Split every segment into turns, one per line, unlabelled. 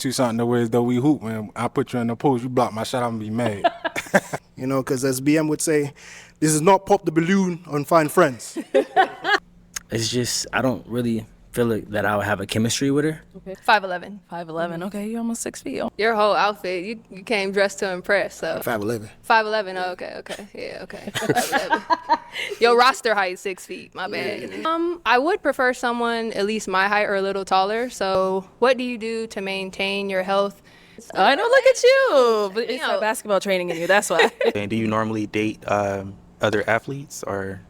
You something the ways that we hoop, man. I put you in the post, you block my shot, I'm gonna be mad.
You know, because as BM would say, this is not pop the balloon on Find Friends.
It's just, I don't really feel like that I would have a chemistry with her.
5'11".
5'11". Okay, you're almost 6 feet.
Your whole outfit, you came dressed to impress, so.
5'11".
5'11", oh, okay. Yeah, okay. 5'11". Your roster height, 6 feet, my bad. I would prefer someone at least my height or a little taller, so what do you do to maintain your health?
I know, look at you. But it's
You know.
that basketball training in you, that's why.
And do you normally date other athletes or?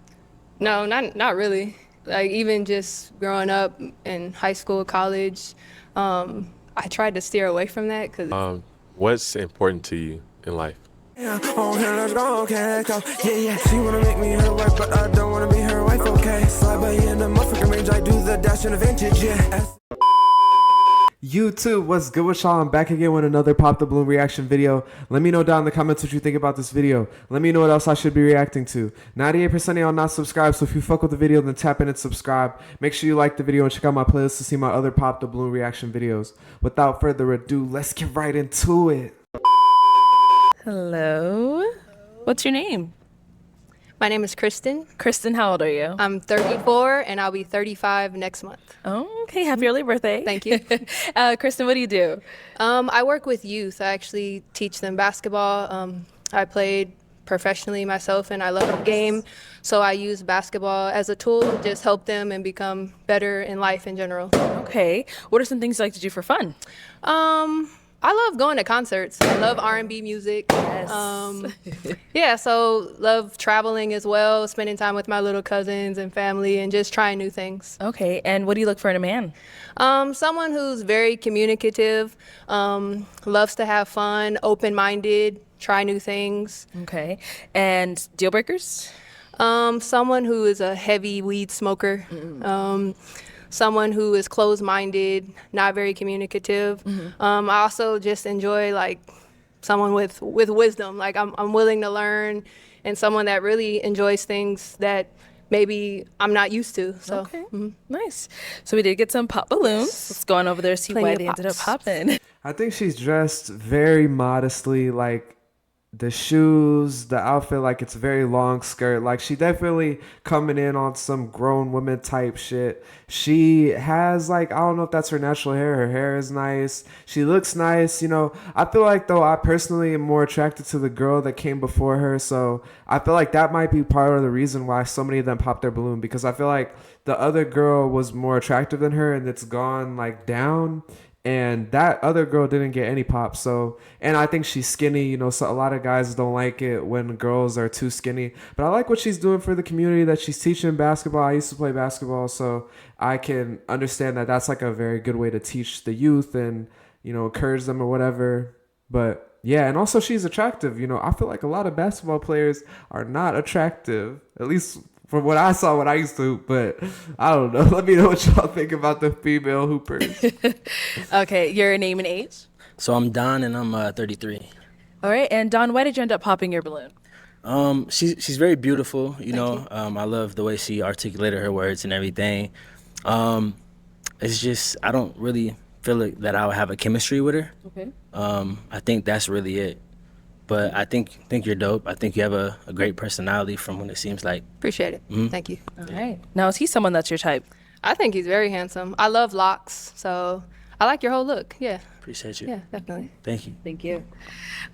No, not really. Like, even just growing up in high school, college, I tried to steer away from that because
What's important to you in life?
Yeah, oh, here, let's go, okay, let's go. Yeah. She wanna make me her wife, but I don't wanna be her wife, okay. Slide by in the motherfucking range, I do the dash in the vintage, yeah.
YouTube, what's good with y'all? I'm back again with another Pop the Balloon reaction video. Let me know down in the comments what you think about this video. Let me know what else I should be reacting to. 98% of y'all not subscribed, so if you fuck with the video, then tap in and subscribe. Make sure you like the video and check out my playlist to see my other Pop the Balloon reaction videos. Without further ado, let's get right into it.
Hello. What's your name?
my name is Kristen.
Kristen, how old are you?
I'm 34 and I'll be 35 next month.
Oh, okay. Happy early birthday.
Thank you.
Kristen, what do you do?
I work with youth. I actually teach them basketball. I played professionally myself and I love the game. So I use basketball as a tool to just help them and become better in life in general.
Okay. What are some things you like to do for fun?
I love going to concerts. I love R&B music.
Yes.
Yeah, so love traveling as well, spending time with my little cousins and family and just trying new things.
Okay. And what do you look for in a man?
Someone who's very communicative, loves to have fun, open-minded, try new things.
Okay. And deal breakers?
Someone who is a heavy weed smoker. Someone who is closed-minded, not very communicative. I also just enjoy like someone with wisdom. Like I'm willing to learn, and someone that really enjoys things that maybe I'm not used to. So
Okay. Nice. So we did get some pop balloons. Let's go on over there and see
Plenty
why
of
they ended up
pops.
popping.
I think she's dressed very modestly, like the shoes, the outfit, like it's a very long skirt. Like she definitely coming in on some grown woman type shit. She has like, I don't know if that's her natural hair. Her hair is nice. She looks nice. You know, I feel like though I personally am more attracted to the girl that came before her. So I feel like that might be part of the reason why so many of them popped their balloon, because I feel like the other girl was more attractive than her and it's gone like down. And that other girl didn't get any pop. So, and I think she's skinny, you know, so a lot of guys don't like it when girls are too skinny. But I like what she's doing for the community, that she's teaching basketball. I used to play basketball, so I can understand that that's like a very good way to teach the youth and, you know, encourage them or whatever. But yeah, and also she's attractive. You know, I feel like a lot of basketball players are not attractive, at least from what I saw when I used to hoop, but I don't know. Let me know what y'all think about the female hoopers.
Okay. Your name and age?
So I'm Don and I'm 33.
All right. And Don, why did you end up popping your balloon?
She's very beautiful, you know. I love the way she articulated her words and everything. It's just, I don't really feel like that I would have a chemistry with her.
Okay.
I think that's really it. But I think you're dope. I think you have a great personality from what it seems like.
Appreciate it. Thank you.
All right. Now, is he someone that's your type?
I think he's very handsome. I love locks, so I like your whole look. Yeah,
Appreciate you.
yeah, definitely.
Thank you.
Thank you.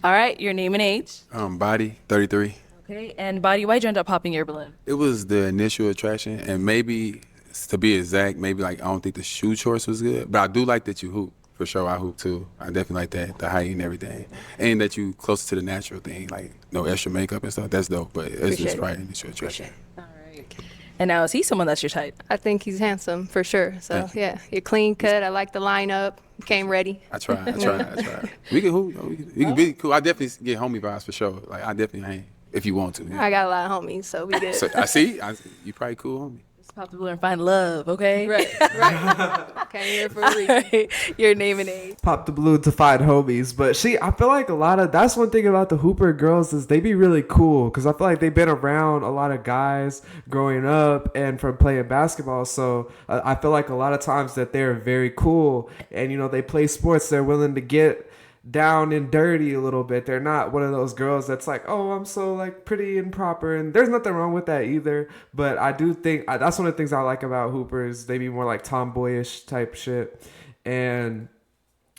All right. Your name and age?
Body, 33.
Okay. And body, why'd you end up popping your balloon?
It was the initial attraction, and maybe, to be exact, maybe like I don't think the shoe choice was good, but I do like that you hoop. For sure, I hoop too. I definitely like that, the height and everything. And that you closer to the natural thing, like no extra makeup and stuff. That's dope, but it's
Appreciate
just
it.
right initial attraction.
All right. And now, is he someone that's your type?
I think he's handsome for sure. So
Thank you.
yeah, you're clean cut. I like the lineup. Came ready.
I try. We can hoop. We can be cool. I definitely get homie vibes for sure. Like I definitely hang if you want to. Yeah.
I got a lot of homies, so we good.
So I see. You probably cool homie.
Just pop the balloon and find love, okay?
Right. Came here for a reason.
Alright, your name and age.
Pop the balloon to find homies. But I feel like that's one thing about the Hooper girls is they be really cool because I feel like they've been around a lot of guys growing up and from playing basketball. So I feel like a lot of times that they're very cool and, they play sports. They're willing to get down and dirty a little bit. They're not one of those girls that's like, oh, I'm so like pretty and proper, and there's nothing wrong with that either. But I do think that's one of the things I like about Hoopers. They be more like tomboyish type shit. And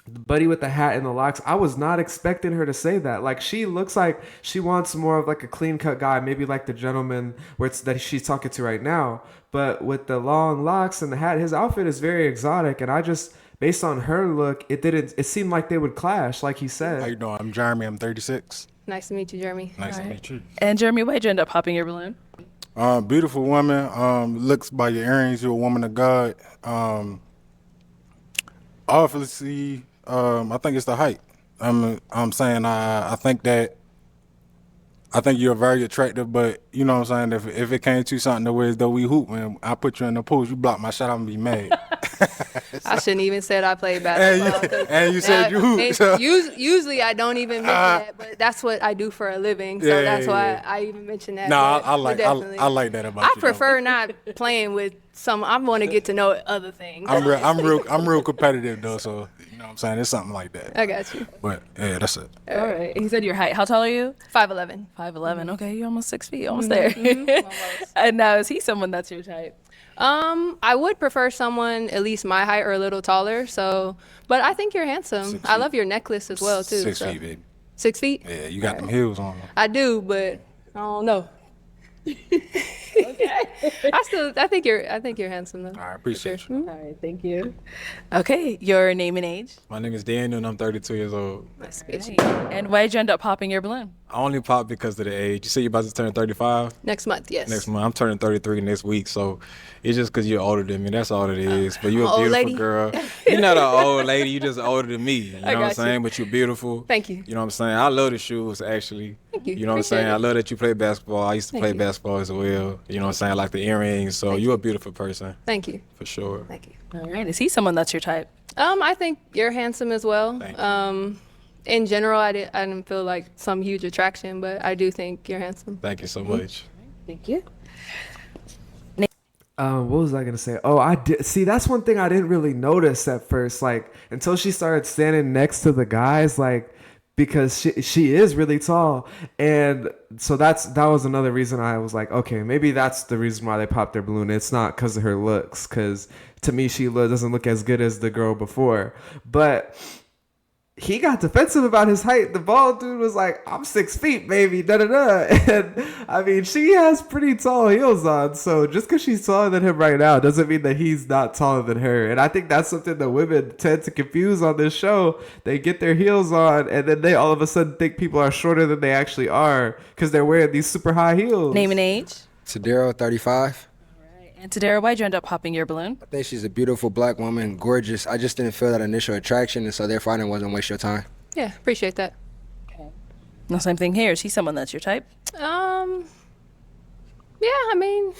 the buddy with the hat and the locks, I was not expecting her to say that. Like, she looks like she wants more of like a clean cut guy, maybe like the gentleman that she's talking to right now. But with the long locks and the hat, his outfit is very exotic, and I just, based on her look, it seemed like they would clash, like he said.
How you doing? I'm Jeremy. I'm 36.
Nice to meet you, Jeremy.
Nice to meet you.
And Jeremy, why'd you end up popping your balloon?
Beautiful woman. Looks by your earrings. You're a woman of God. Obviously, I think it's the height. I'm saying I think you're very attractive, but you know what I'm saying. If it came to something the way as though we hoop, man, I put you in the post, you block my shot, I'm gonna be mad.
I shouldn't even said I played basketball.
And you said you hoop. So.
Usually I don't even mention that, but that's what I do for a living, so that's why I even mention that.
No,
but
I like that about you.
I prefer not playing with some. I want to get to know other things.
I'm real competitive though, so you know what I'm saying. It's something like that.
I got you.
But yeah, that's it.
All right. He said your height. How tall are you?
5'11".
5'11". Okay, you're almost 6 feet. Almost there. Almost. And now, is he someone that's your type?
I would prefer someone at least my height or a little taller. So, but I think you're handsome. I love your necklace as well too.
6 feet, baby.
6 feet?
Yeah, you got them heels on.
I do, but I don't know. Okay. I think you're handsome though.
I appreciate you.
All right, thank you. Okay, your name and age?
My name is Daniel, and I'm 32 years old.
Nice to meet you.
And why'd you end up popping your balloon?
I only popped because of the age. You say you're about to turn 35?
Next month, yes.
Next month. I'm turning 33 next week, so it's just because you're older than me. That's all it is. But you're a
old
beautiful
lady.
girl. You're not an old lady. You're just older than me. You know what I'm
got
saying?
you.
But you're beautiful.
Thank you.
You know what I'm saying? I love the shoes, actually.
Thank you.
You know what I'm
Appreciate
saying?
it.
I love that you play basketball. I used to
Thank
play
you.
basketball as well. You know what I'm saying? I like the earrings. So you're a beautiful person,
Thank you.
for sure.
Thank you.
All right, is he someone that's your type?
I think you're handsome as well.
Thank you.
In general, I didn't feel like some huge attraction, but I do think you're handsome.
Thank you so much.
Thank you.
What was I gonna say? Oh, I did see. That's one thing I didn't really notice at first, like until she started standing next to the guys, like because she is really tall, and so that was another reason I was like, okay, maybe that's the reason why they popped their balloon. It's not because of her looks, because to me she doesn't look as good as the girl before, but. He got defensive about his height. The bald dude was like, I'm 6 feet, baby, da-da-da. And, I mean, she has pretty tall heels on. So just because she's taller than him right now doesn't mean that he's not taller than her. And I think that's something that women tend to confuse on this show. They get their heels on, and then they all of a sudden think people are shorter than they actually are because they're wearing these super high heels.
Name and age?
Tadero, 35.
And Tadera, why'd you end up popping your balloon?
I think she's a beautiful black woman, gorgeous. I just didn't feel that initial attraction, and so therefore I didn't want to waste your time.
Yeah, appreciate that.
No, same thing here. Is he someone that's your type?
Yeah, I mean,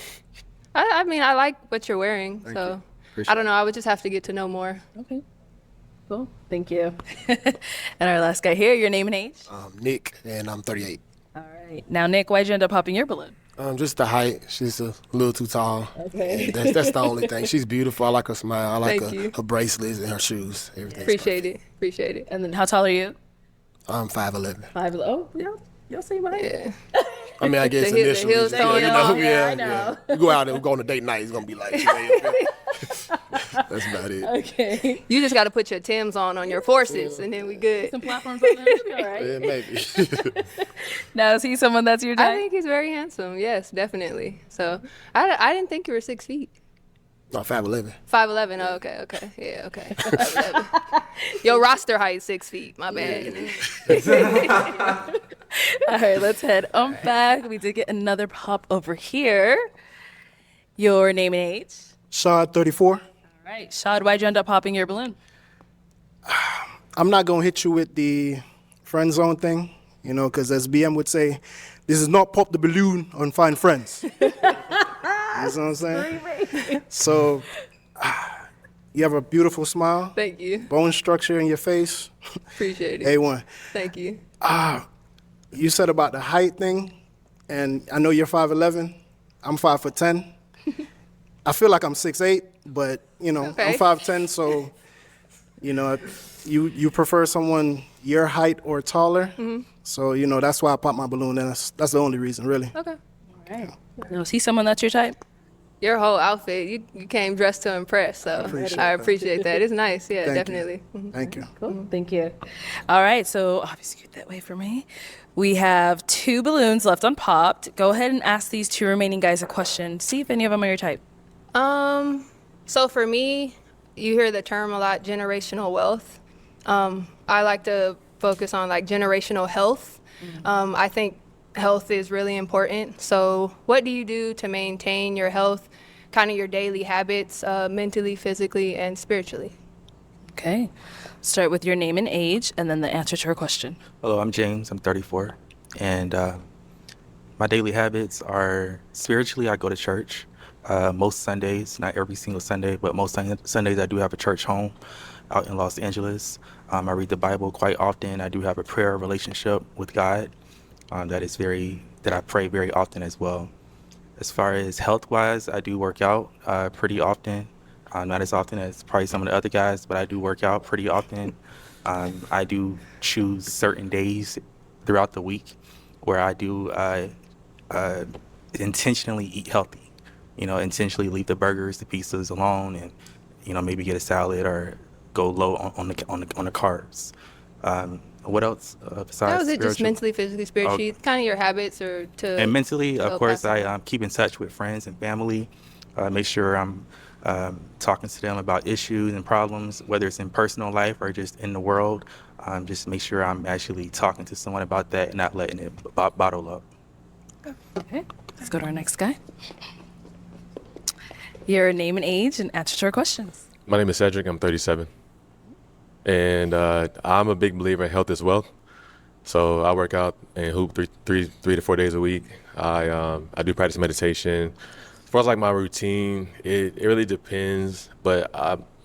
I like what you're wearing, so I don't know. I would just have to get to know more.
Okay. Cool. Thank you. And our last guy here, your name and age?
Nick, and I'm 38.
All right. Now, Nick, why'd you end up popping your balloon?
Just the height. She's a little too tall.
Okay.
That's the only thing. She's beautiful. I like her smile. I like
Thank you.
her bracelets and her shoes. Everything.
Appreciate it.
And then how tall are you?
I'm 5'11".
5'11". Oh, y'all see my
Yeah.
I mean, I guess
The
initially,
heels throwing
you
it
know,
off.
Yeah, I know.
You go out and go on a date night, it's gonna be like, that's about it.
Okay.
You just got to put your Timbs on your forces, and then we good.
Some platforms on there. You'll be all right.
Yeah, maybe.
Now, is he someone that's your type?
I think he's very handsome. Yes, definitely. So I didn't think you were 6 feet.
No, 5'11".
5'11". Oh, okay. Yeah, okay. 5'11". Your roster height is 6 feet. My bad.
All right, let's head on back. We did get another pop over here. Your name and age?
Shad, 34.
All right. Shad, why'd you end up popping your balloon?
I'm not going to hit you with the friend zone thing, you know, because as BM would say, this is not pop the balloon and find friends. You know what I'm saying? So, you have a beautiful smile.
Thank you.
Bone structure in your face.
Appreciate it.
A1.
Thank you.
You said about the height thing, and I know you're 5'11". I'm 5'10". I feel like I'm 6'8", but you know,
Okay.
I'm 5'10", so you know, you prefer someone your height or taller. So you know, that's why I popped my balloon. And that's the only reason, really.
Okay.
All right. Now, is he someone that's your type?
Your whole outfit, you came dressed to impress, so I appreciate that. It's nice. Yeah,
Thank you.
definitely. Mhm.
Thank you.
Cool. Thank you. All right. So obviously get that way for me. We have 2 balloons left unpopped. Go ahead and ask these 2 remaining guys a question. See if any of them are your type.
So for me, you hear the term a lot, generational wealth. I like to focus on like generational health. I think health is really important. So what do you do to maintain your health, kind of your daily habits, mentally, physically, and spiritually?
Okay. Start with your name and age, and then the answer to her question.
Hello, I'm James. I'm 34. And my daily habits are spiritually, I go to church most Sundays, not every single Sunday, but most Sundays I do have a church home out in Los Angeles. I read the Bible quite often. I do have a prayer relationship with God that I pray very often as well. As far as health-wise, I do work out pretty often. Not as often as probably some of the other guys, but I do work out pretty often. I do choose certain days throughout the week where I do intentionally eat healthy. You know, intentionally leave the burgers, the pizzas alone, and you know, maybe get a salad or go low on the carbs. What else besides
That was it, just
spiritual?
mentally, physically, spiritually, kind of your habits or to.
And mentally,
to
of course,
pass
I keep in touch with friends and family. Make sure I'm talking to them about issues and problems, whether it's in personal life or just in the world. Just make sure I'm actually talking to someone about that and not letting it bottle up.
Okay. Let's go to our next guy. Your name and age and answer to our questions.
My name is Cedric. I'm 37. And I'm a big believer in health as well. So I work out and hoop three to 4 days a week. I do practice meditation. As far as like my routine, it really depends. But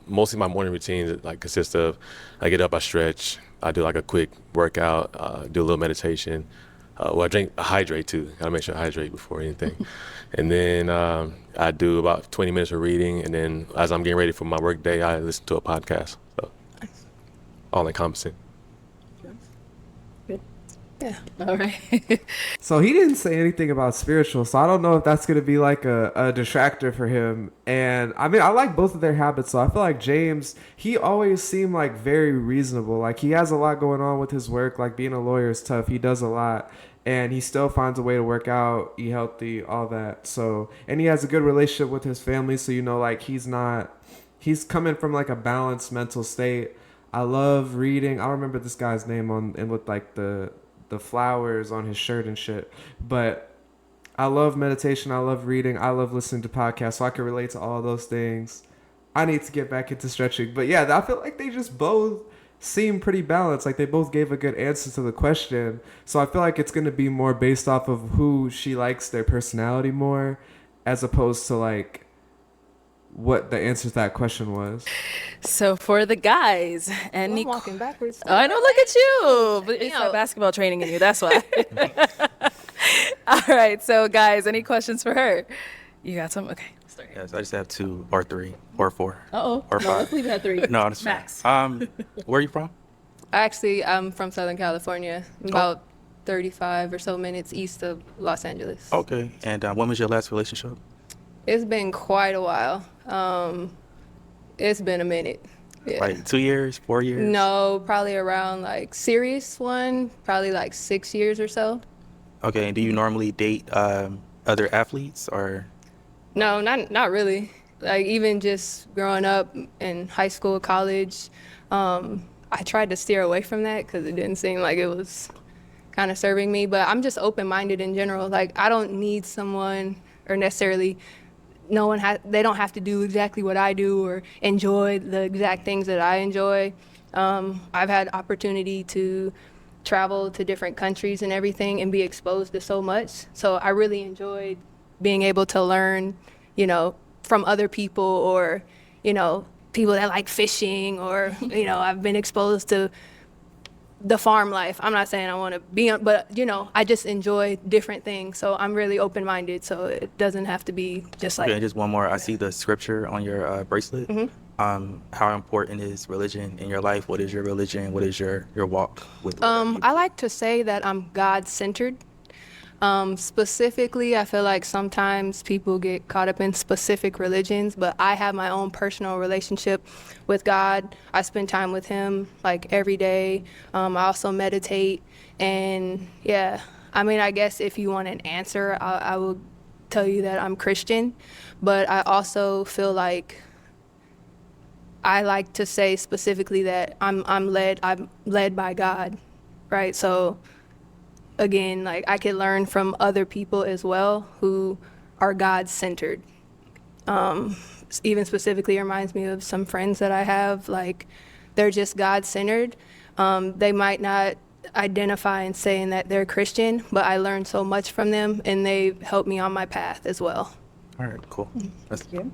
mostly my morning routine like consists of I get up, I stretch, I do like a quick workout, do a little meditation. I hydrate too. Gotta make sure I hydrate before anything. And then I do about 20 minutes of reading. And then as I'm getting ready for my work day, I listen to a podcast. So all encompassing.
Yeah. All right.
So he didn't say anything about spiritual, so I don't know if that's going to be like a detractor for him. And I mean, I like both of their habits, so I feel like James, he always seemed like very reasonable. Like he has a lot going on with his work, like being a lawyer is tough. He does a lot, and he still finds a way to work out, eat healthy, all that. So, and he has a good relationship with his family, so you know, like he's coming from like a balanced mental state. I love reading. I don't remember this guy's name and with like the flowers on his shirt and shit. But I love meditation. I love reading. I love listening to podcasts. So I can relate to all those things. I need to get back into stretching. But yeah, I feel like they just both seem pretty balanced. Like they both gave a good answer to the question. So I feel like it's going to be more based off of who she likes, their personality more, as opposed to like what the answer to that question was.
So for the guys,
I'm walking backwards.
Oh, I know, look at you. But it's that basketball training in you, that's why. All right, so guys, any questions for her? You got some? Okay.
Yes, I just have 2 or 3 or 4.
Uh-oh.
Or
No,
5.
let's leave it at 3.
No, that's
Max.
Where are you from?
Actually, I'm from Southern California, about 35 or so minutes east of Los Angeles.
Okay. And when was your last relationship?
It's been quite a while. It's been a minute. Yeah.
Like 2 years, 4 years?
No, probably around like serious one, probably like 6 years or so.
Okay. And do you normally date other athletes or?
No, not really. Like even just growing up in high school, college, I tried to steer away from that because it didn't seem like it was kind of serving me. But I'm just open-minded in general. Like I don't need someone or necessarily they don't have to do exactly what I do or enjoy the exact things that I enjoy. I've had opportunity to travel to different countries and everything and be exposed to so much. So I really enjoyed being able to learn you know, from other people or, you know, people that like fishing or, you know, I've been exposed to the farm life. I'm not saying I want to be on, but, you know, I just enjoy different things. So I'm really open-minded. So it doesn't have to be just like.
Okay, and just one more. I see the scripture on your bracelet. How important is religion in your life? What is your religion? What is your walk with?
I like to say that I'm God-centered. Specifically, I feel like sometimes people get caught up in specific religions, but I have my own personal relationship with God. I spend time with Him like every day. I also meditate, and yeah, I mean, I guess if you want an answer, I will tell you that I'm Christian, but I also feel like I like to say specifically that I'm led by God, right? So again, like I could learn from other people as well who are God-centered. Even specifically reminds me of some friends that I have, like they're just God-centered. They might not identify and saying that they're Christian, but I learned so much from them and they helped me on my path as well.
All right, cool. That's good.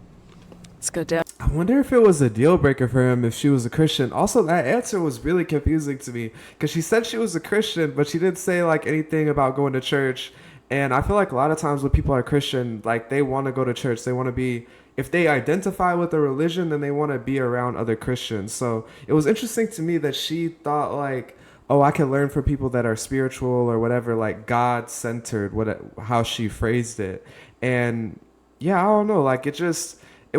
Let's go down.
I wonder if it was a deal breaker for him if she was a Christian. Also, that answer was really confusing to me because she said she was a Christian, but she didn't say like anything about going to church. And I feel like a lot of times when people are Christian, like they want to go to church. They want to be, if they identify with a religion, then they want to be around other Christians. So it was interesting to me that she thought like, oh, I can learn from people that are spiritual or whatever, like God-centered, how she phrased it. And yeah, I don't know, like it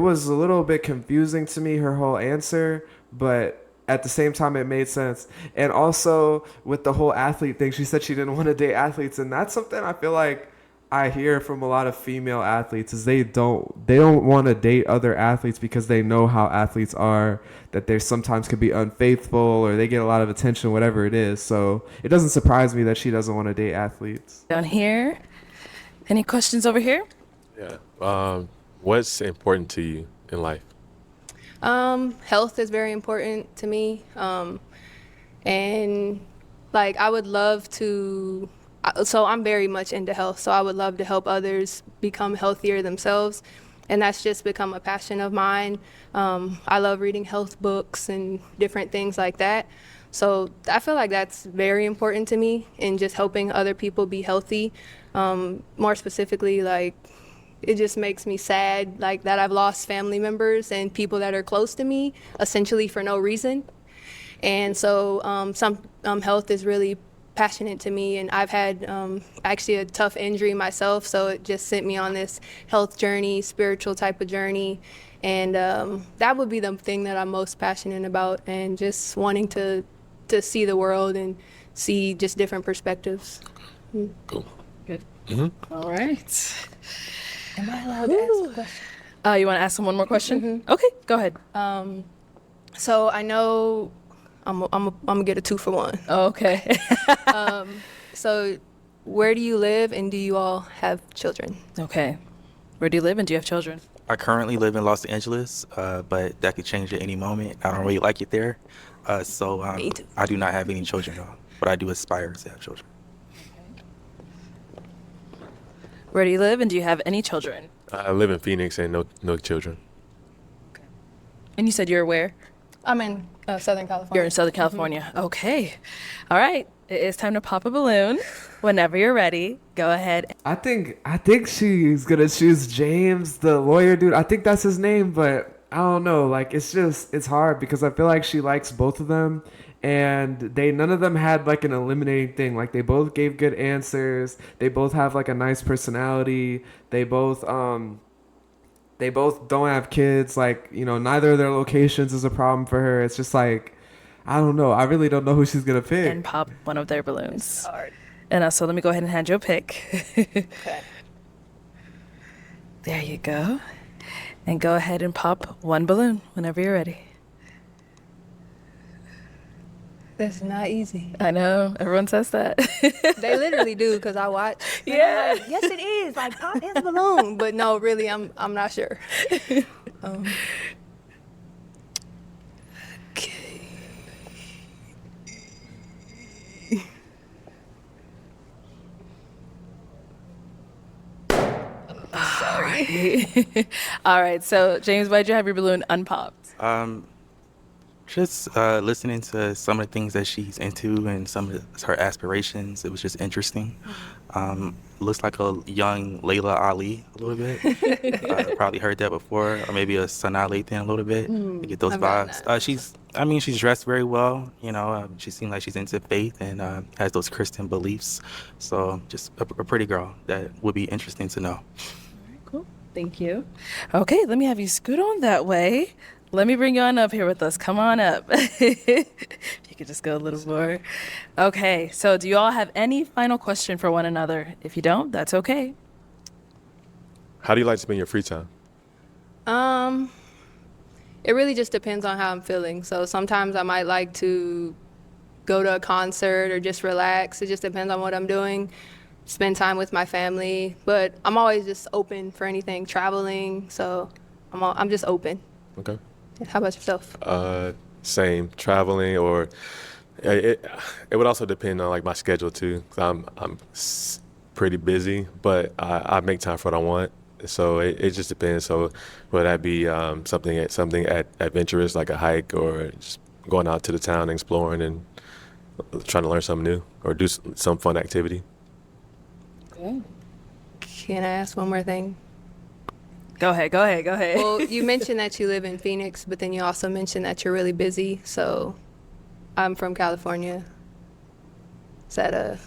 was a little bit confusing to me, her whole answer, but at the same time, it made sense. And also with the whole athlete thing, she said she didn't want to date athletes. And that's something I feel like I hear from a lot of female athletes is they don't want to date other athletes because they know how athletes are, that they sometimes could be unfaithful or they get a lot of attention, whatever it is. So it doesn't surprise me that she doesn't want to date athletes.
Down here. Any questions over here?
Yeah. What's important to you in life?
Health is very important to me. And like I would love to, so I'm very much into health. So I would love to help others become healthier themselves. And that's just become a passion of mine. I love reading health books and different things like that. So I feel like that's very important to me in just helping other people be healthy. More specifically, like, it just makes me sad, like that I've lost family members and people that are close to me, essentially for no reason. And so health is really passionate to me, and I've had actually a tough injury myself, so it just sent me on this health journey, spiritual type of journey. And that would be the thing that I'm most passionate about, and just wanting to see the world and see just different perspectives.
Cool.
Good.
Mm-hmm.
All right. Am I allowed to ask a question? You want to ask them one more question?
Mm-hmm.
Okay, go ahead.
So I know I'm gonna get a 2 for 1.
Oh, okay.
So where do you live, and do you all have children?
Okay. Where do you live, and do you have children?
I currently live in Los Angeles, but that could change at any moment. I don't really like it there. So I do not have any children, though, but I do aspire to have children.
Where do you live, and do you have any children?
I live in Phoenix and no children.
And you said you're where?
I'm in Southern California.
You're in Southern California. Okay. All right. It is time to pop a balloon. Whenever you're ready, go ahead.
I think she's gonna choose James, the lawyer dude. I think that's his name, but I don't know. Like it's hard because I feel like she likes both of them, and none of them had like an eliminating thing. Like they both gave good answers. They both have like a nice personality. They both don't have kids. Like, you know, neither of their locations is a problem for her. It's just like, I don't know. I really don't know who she's gonna pick.
And pop one of their balloons. Hard. And so let me go ahead and hand you a pick.
Okay.
There you go. And go ahead and pop one balloon whenever you're ready.
That's not easy.
I know. Everyone says that.
They literally do, because I watch.
Yeah.
Like, yes, it is. Like, pop his balloon. But no, really, I'm not sure. Okay.
Sorry. right. All right. So, James, why'd you have your balloon unpopped?
Just listening to some of the things that she's into and some of her aspirations. It was just interesting. Looks like a young Layla Ali a little bit. Probably heard that before, or maybe a Sanaa Lathan a little bit. You get those
I've heard
vibes. She's dressed very well. She seems like she's into faith and has those Christian beliefs. So just a pretty girl that would be interesting to know.
Cool. Thank you. Okay, let me have you scoot on that way. Let me bring you on up here with us. Come on up. If you could just go a little more. Okay, so do you all have any final question for one another? If you don't, that's okay.
How do you like to spend your free time?
It really just depends on how I'm feeling. So sometimes I might like to go to a concert or just relax. It just depends on what I'm doing. Spend time with my family, but I'm always just open for anything, traveling. So I'm just open.
Okay.
How about yourself?
Same, traveling, or it would also depend on like my schedule too. 'Cause I'm pretty busy, but I make time for what I want. So it just depends. So would that be something adventurous like a hike, or just going out to the town, exploring, and trying to learn something new, or do some fun activity?
Okay.
Can I ask one more thing?
Go ahead.
Well, you mentioned that you live in Phoenix, but then you also mentioned that you're really busy. So I'm from California. Is that a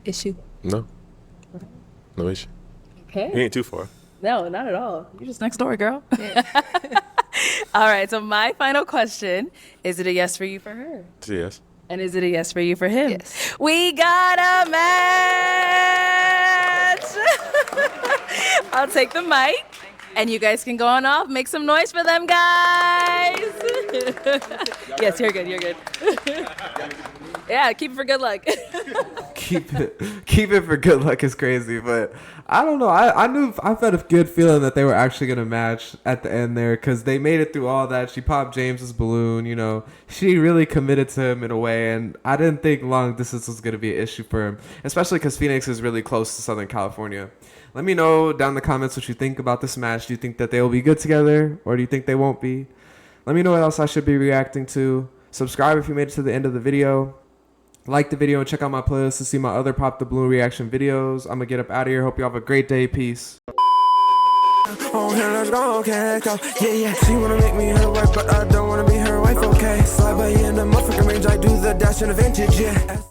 issue?
No issue.
Okay.
You ain't too far.
No, not at all. You're just next door, girl. All right, so my final question, is it a yes for you for her?
It's a yes.
And is it a yes for you for him?
Yes.
We got a match! I'll take the mic, and you guys can go on off. Make some noise for them, guys! Yes, you're good. Yeah, keep it for good luck.
keep it for good luck is crazy, but I don't know. I felt a good feeling that they were actually gonna match at the end there, because they made it through all that. She popped James's balloon, she really committed to him in a way, and I didn't think long distance was gonna be an issue for him, especially because Phoenix is really close to Southern California. Let me know down in the comments what you think about this match. Do you think that they will be good together, or do you think they won't be? Let me know what else I should be reacting to. Subscribe if you made it to the end of the video. Like the video and check out my playlist to see my other Pop the Balloon reaction videos. I'm going to get up out of here. Hope you have a great day. Peace.
Oh, here, let's go, okay, let's go. Yeah. She wanna make me her wife, but I don't wanna be her wife, okay. Slide by in the motherfucking range, I do the dash in the vintage, yeah.